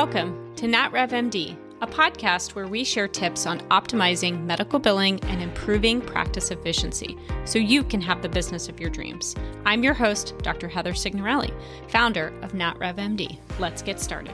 Welcome to NatRevMD, a podcast where we share tips on optimizing medical billing and improving practice efficiency so you can have the business of your dreams. I'm your host, Dr. Heather Signorelli, founder of NatRevMD. Let's get started.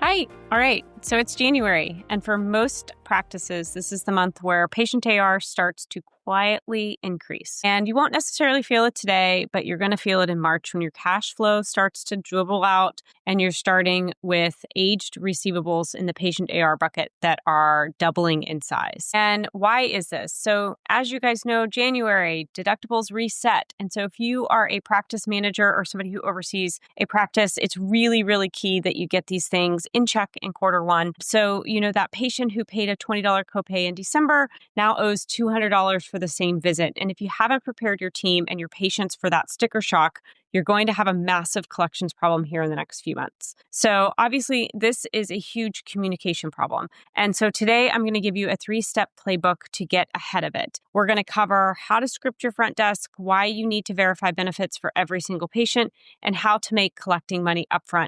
Hi. All right. So it's January, and for most practices, this is the month where patient AR starts to quietly increase. And you won't necessarily feel it today, but you're going to feel it in March when your cash flow starts to dribble out and you're starting with aged receivables in the patient AR bucket that are doubling in size. And why is this? So as you guys know, January, deductibles reset. And so if you are a practice manager or somebody who oversees a practice, it's really, really key that you get these things in check in quarter one. So, that patient who paid a $20 copay in December now owes $200 for the same visit. And if you haven't prepared your team and your patients for that sticker shock, you're going to have a massive collections problem here in the next few months. So obviously, this is a huge communication problem. And so today I'm going to give you a 3-step playbook to get ahead of it. We're going to cover how to script your front desk, why you need to verify benefits for every single patient, and how to make collecting money upfront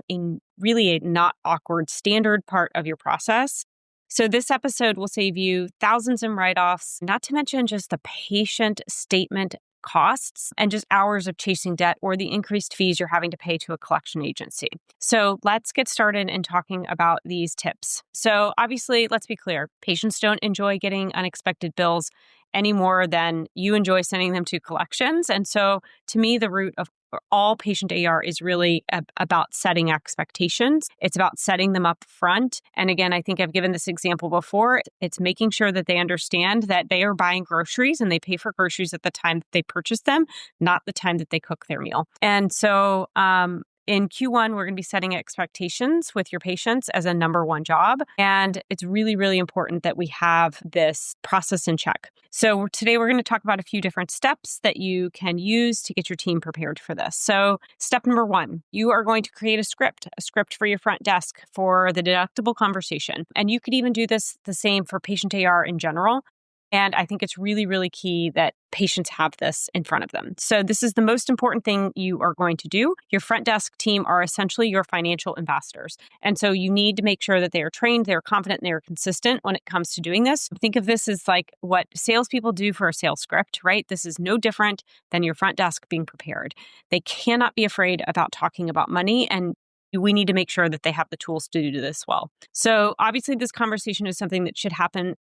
really a not awkward standard part of your process. So this episode will save you thousands in write-offs, not to mention just the patient statement costs and just hours of chasing debt or the increased fees you're having to pay to a collection agency. So let's get started in talking about these tips. So obviously, let's be clear, patients don't enjoy getting unexpected bills any more than you enjoy sending them to collections. And so to me, the root of all patient AR is really about setting expectations. It's about setting them up front. And again, I think I've given this example before. It's making sure that they understand that they are buying groceries and they pay for groceries at the time that they purchase them, not the time that they cook their meal. And so, in Q1, we're going to be setting expectations with your patients as a number one job. And it's really, really important that we have this process in check. So today we're going to talk about a few different steps that you can use to get your team prepared for this. So step number 1, you are going to create a script for your front desk for the deductible conversation. And you could even do this the same for patient AR in general. And I think it's really, really key that patients have this in front of them. So this is the most important thing you are going to do. Your front desk team are essentially your financial ambassadors. And so you need to make sure that they are trained, they're confident, and they're consistent when it comes to doing this. Think of this as like what salespeople do for a sales script, right? This is no different than your front desk being prepared. They cannot be afraid about talking about money, and we need to make sure that they have the tools to do this well. So obviously this conversation is something that should happen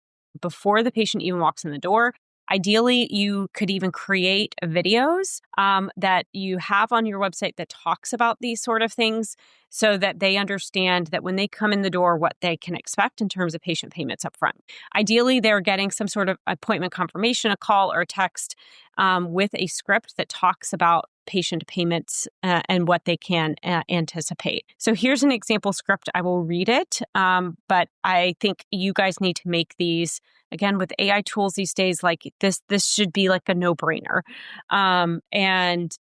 before the patient even walks in the door. Ideally, you could even create videos that you have on your website that talks about these sort of things so that they understand that when they come in the door, what they can expect in terms of patient payments up front. Ideally, they're getting some sort of appointment confirmation, a call or a text with a script that talks about patient payments and what they can anticipate. So here's an example script. I will read it, but I think you guys need to make these, again, with AI tools these days, like this should be like a no-brainer. And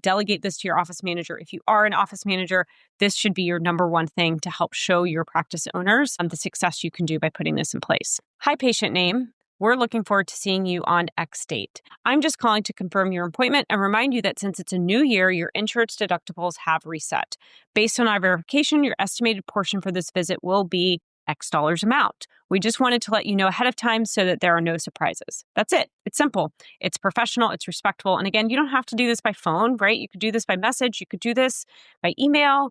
delegate this to your office manager. If you are an office manager, this should be your number one thing to help show your practice owners the success you can do by putting this in place. Hi, patient name. We're looking forward to seeing you on X date. I'm just calling to confirm your appointment and remind you that since it's a new year, your insurance deductibles have reset. Based on our verification, your estimated portion for this visit will be X dollars amount. We just wanted to let you know ahead of time so that there are no surprises. That's it. It's simple. It's professional. It's respectful. And again, you don't have to do this by phone, right? You could do this by message. You could do this by email,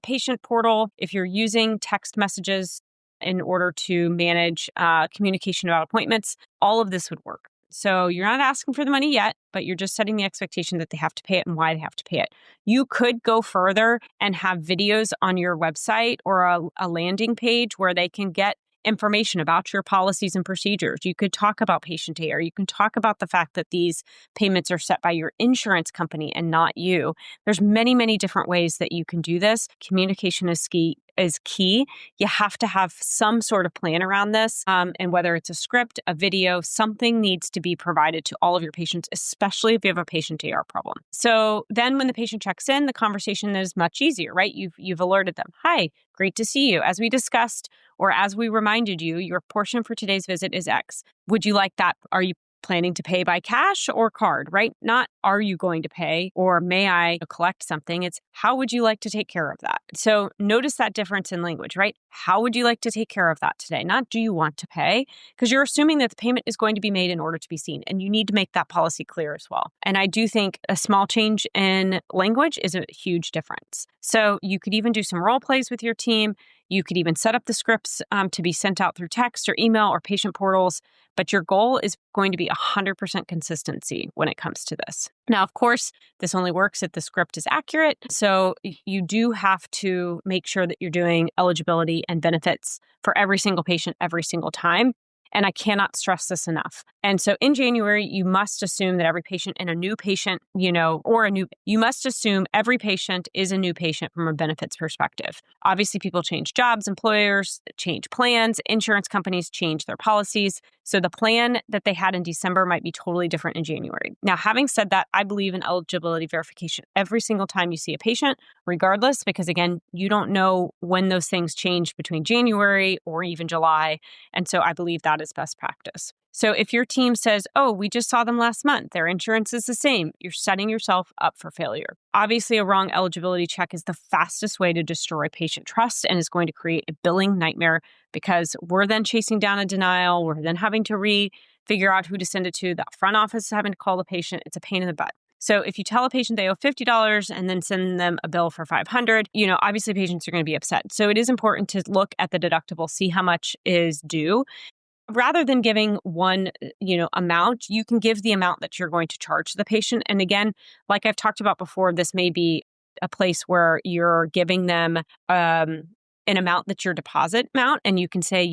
patient portal. If you're using text messages in order to manage communication about appointments, all of this would work. So you're not asking for the money yet, but you're just setting the expectation that they have to pay it and why they have to pay it. You could go further and have videos on your website or a landing page where they can get information about your policies and procedures. You could talk about patient AR. You can talk about the fact that these payments are set by your insurance company and not you. There's many, many different ways that you can do this. Communication is key. You have to have some sort of plan around this. And whether it's a script, a video, something needs to be provided to all of your patients, especially if you have a patient AR problem. So then when the patient checks in, the conversation is much easier, right? You've alerted them. Hi, great to see you. As we discussed, or as we reminded you, your portion for today's visit is X. Would you like that? Are you planning to pay by cash or card, right? Not are you going to pay or may I collect something? It's how would you like to take care of that? So notice that difference in language, right? How would you like to take care of that today? Not do you want to pay? Because you're assuming that the payment is going to be made in order to be seen. And you need to make that policy clear as well. And I do think a small change in language is a huge difference. So you could even do some role plays with your team. You could even set up the scripts to be sent out through text or email or patient portals. But your goal is going to be 100% consistency when it comes to this. Now, of course, this only works if the script is accurate. So you do have to make sure that you're doing eligibility and benefits for every single patient every single time. And I cannot stress this enough. And so in January, you must assume that every patient and a new patient, you must assume every patient is a new patient from a benefits perspective. Obviously, people change jobs, employers change plans, insurance companies change their policies. So the plan that they had in December might be totally different in January. Now, having said that, I believe in eligibility verification every single time you see a patient, regardless, because again, you don't know when those things change between January or even July. And so I believe that is best practice. So if your team says, oh, we just saw them last month, their insurance is the same, you're setting yourself up for failure. Obviously, a wrong eligibility check is the fastest way to destroy patient trust and is going to create a billing nightmare because we're then chasing down a denial. We're then having to figure out who to send it to. The front office is having to call the patient. It's a pain in the butt. So if you tell a patient they owe $50 and then send them a bill for $500, obviously patients are going to be upset. So it is important to look at the deductible, see how much is due. Rather than giving one, amount, you can give the amount that you're going to charge the patient. And again, like I've talked about before, this may be a place where you're giving them an amount that's your deposit amount. And you can say,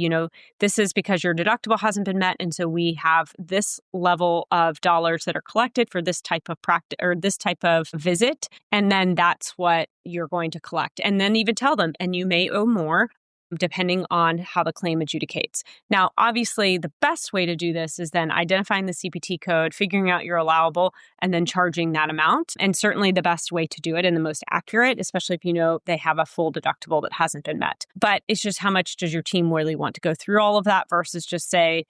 this is because your deductible hasn't been met. And so we have this level of dollars that are collected for this type of practice or this type of visit. And then that's what you're going to collect. And then even tell them, and you may owe more, depending on how the claim adjudicates. Now, obviously, the best way to do this is then identifying the CPT code, figuring out your allowable, and then charging that amount. And certainly the best way to do it and the most accurate, especially if you know they have a full deductible that hasn't been met. But it's just how much does your team really want to go through all of that versus just say,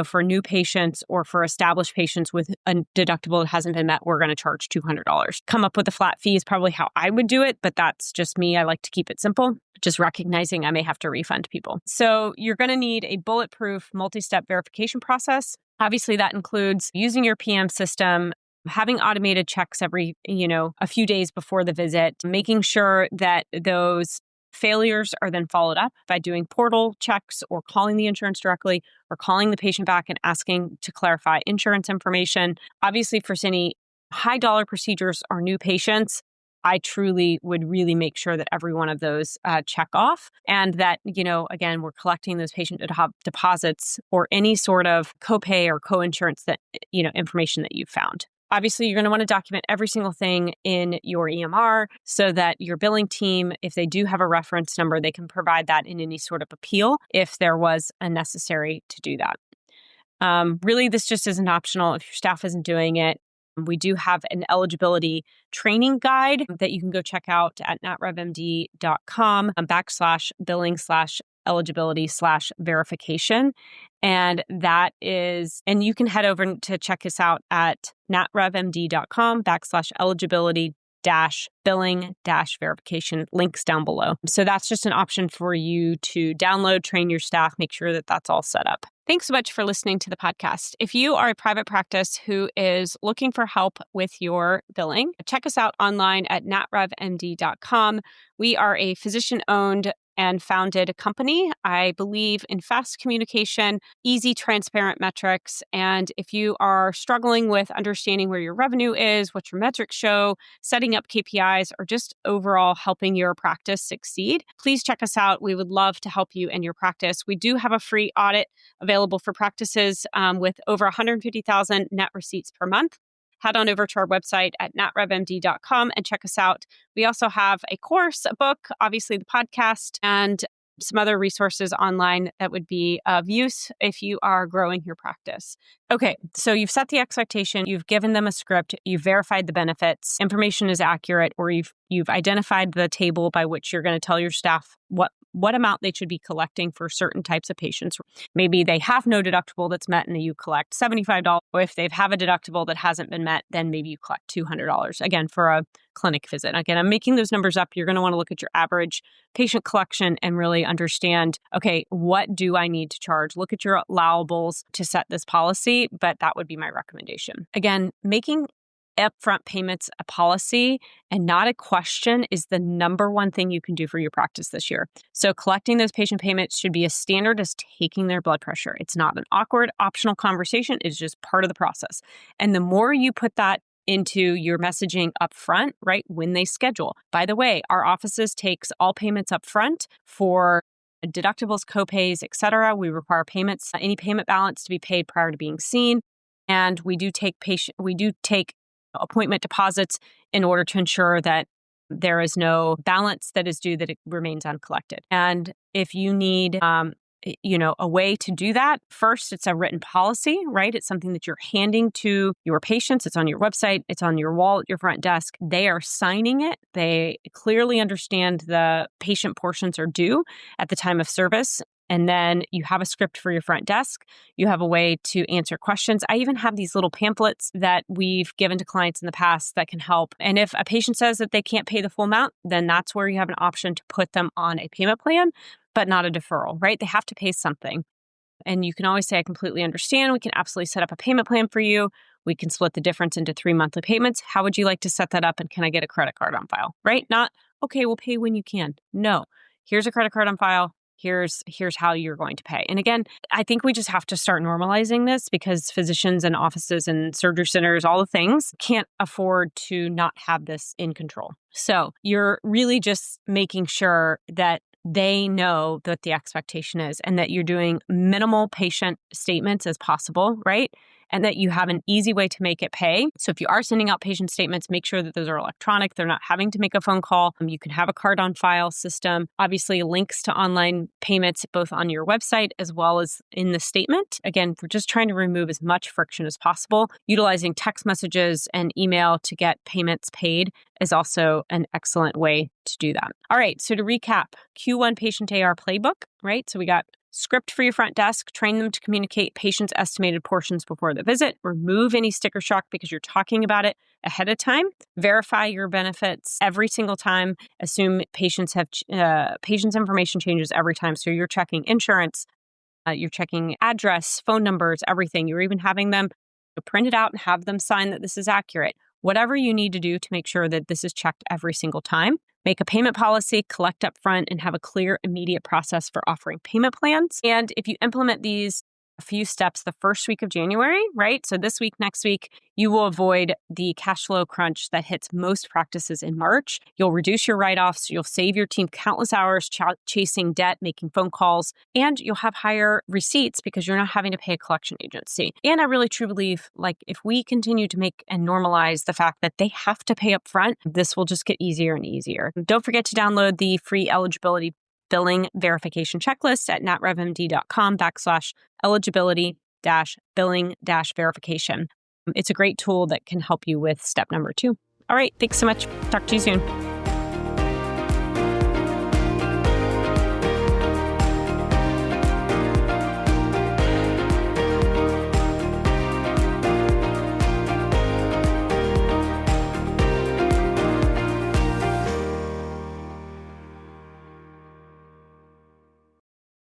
for new patients or for established patients with a deductible that hasn't been met, we're going to charge $200. Come up with a flat fee is probably how I would do it, but that's just me. I like to keep it simple, just recognizing I may have to refund people. So you're going to need a bulletproof multi-step verification process. Obviously, that includes using your PM system, having automated checks every, a few days before the visit, making sure that those failures are then followed up by doing portal checks or calling the insurance directly or calling the patient back and asking to clarify insurance information. Obviously, for any high dollar procedures or new patients, I truly would really make sure that every one of those check off and that, again, we're collecting those patient deposits or any sort of copay or co-insurance that, information that you've found. Obviously, you're going to want to document every single thing in your EMR so that your billing team, if they do have a reference number, they can provide that in any sort of appeal if there was a necessary to do that. Really, this just isn't optional if your staff isn't doing it. We do have an eligibility training guide that you can go check out at natrevmd.com /billing/eligibility/verification. And you can head over to check us out at natrevmd.com /eligibility-billing-verification, links down below. So that's just an option for you to download, train your staff, make sure that that's all set up. Thanks so much for listening to the podcast. If you are a private practice who is looking for help with your billing, check us out online at natrevmd.com. We are a physician-owned and founded company. I believe in fast communication, easy, transparent metrics. And if you are struggling with understanding where your revenue is, what your metrics show, setting up KPIs, or just overall helping your practice succeed, please check us out. We would love to help you in your practice. We do have a free audit available for practices with over 150,000 net receipts per month. Head on over to our website at natrevmd.com and check us out. We also have a course, a book, obviously the podcast, and some other resources online that would be of use if you are growing your practice. Okay, so you've set the expectation, you've given them a script, you've verified the benefits, information is accurate, or you've identified the table by which you're going to tell your staff what what amount they should be collecting for certain types of patients. Maybe they have no deductible that's met and you collect $75. Or if they have a deductible that hasn't been met, then maybe you collect $200, again, for a clinic visit. Again, I'm making those numbers up. You're going to want to look at your average patient collection and really understand, okay, what do I need to charge? Look at your allowables to set this policy, but that would be my recommendation. Again, making upfront payments a policy and not a question is the number one thing you can do for your practice this year. So collecting those patient payments should be as standard as taking their blood pressure. It's not an awkward, optional conversation. It's just part of the process. And the more you put that into your messaging upfront, right, when they schedule. By the way, our offices takes all payments upfront for deductibles, copays, etc. We require payments, any payment balance to be paid prior to being seen. And we do take appointment deposits in order to ensure that there is no balance that is due that it remains uncollected. And if you need, a way to do that, first, it's a written policy, right? It's something that you're handing to your patients. It's on your website. It's on your wall at your front desk. They are signing it. They clearly understand the patient portions are due at the time of service. And then you have a script for your front desk. You have a way to answer questions. I even have these little pamphlets that we've given to clients in the past that can help. And if a patient says that they can't pay the full amount, then that's where you have an option to put them on a payment plan, but not a deferral, right? They have to pay something. And you can always say, I completely understand. We can absolutely set up a payment plan for you. We can split the difference into 3 monthly payments. How would you like to set that up? And can I get a credit card on file, right? Not, okay, we'll pay when you can. No, here's a credit card on file. Here's how you're going to pay. And again, I think we just have to start normalizing this because physicians and offices and surgery centers, all the things, can't afford to not have this in control. So you're really just making sure that they know what the expectation is and that you're doing minimal patient statements as possible, right? And that you have an easy way to make it pay. So if you are sending out patient statements, make sure that those are electronic. They're not having to make a phone call. You can have a card on file system. Obviously, links to online payments, both on your website as well as in the statement. Again, we're just trying to remove as much friction as possible. Utilizing text messages and email to get payments paid is also an excellent way to do that. All right, so to recap, Q1 patient AR playbook, right? So we got script for your front desk, train them to communicate patients' estimated portions before the visit, remove any sticker shock because you're talking about it ahead of time, verify your benefits every single time, assume patients' information changes every time. So you're checking insurance, you're checking address, phone numbers, everything. You're even having them print it out and have them sign that this is accurate. Whatever you need to do to make sure that this is checked every single time. Make a payment policy, collect upfront, and have a clear, immediate process for offering payment plans. And if you implement these a few steps the first week of January, right? So this week, next week, you will avoid the cash flow crunch that hits most practices in March. You'll reduce your write-offs. You'll save your team countless hours chasing debt, making phone calls, and you'll have higher receipts because you're not having to pay a collection agency. And I really truly believe, if we continue to make and normalize the fact that they have to pay up front, this will just get easier and easier. Don't forget to download the free eligibility billing verification checklist at natrevmd.com/eligibility-billing-verification. It's a great tool that can help you with step number 2. All right. Thanks so much. Talk to you soon.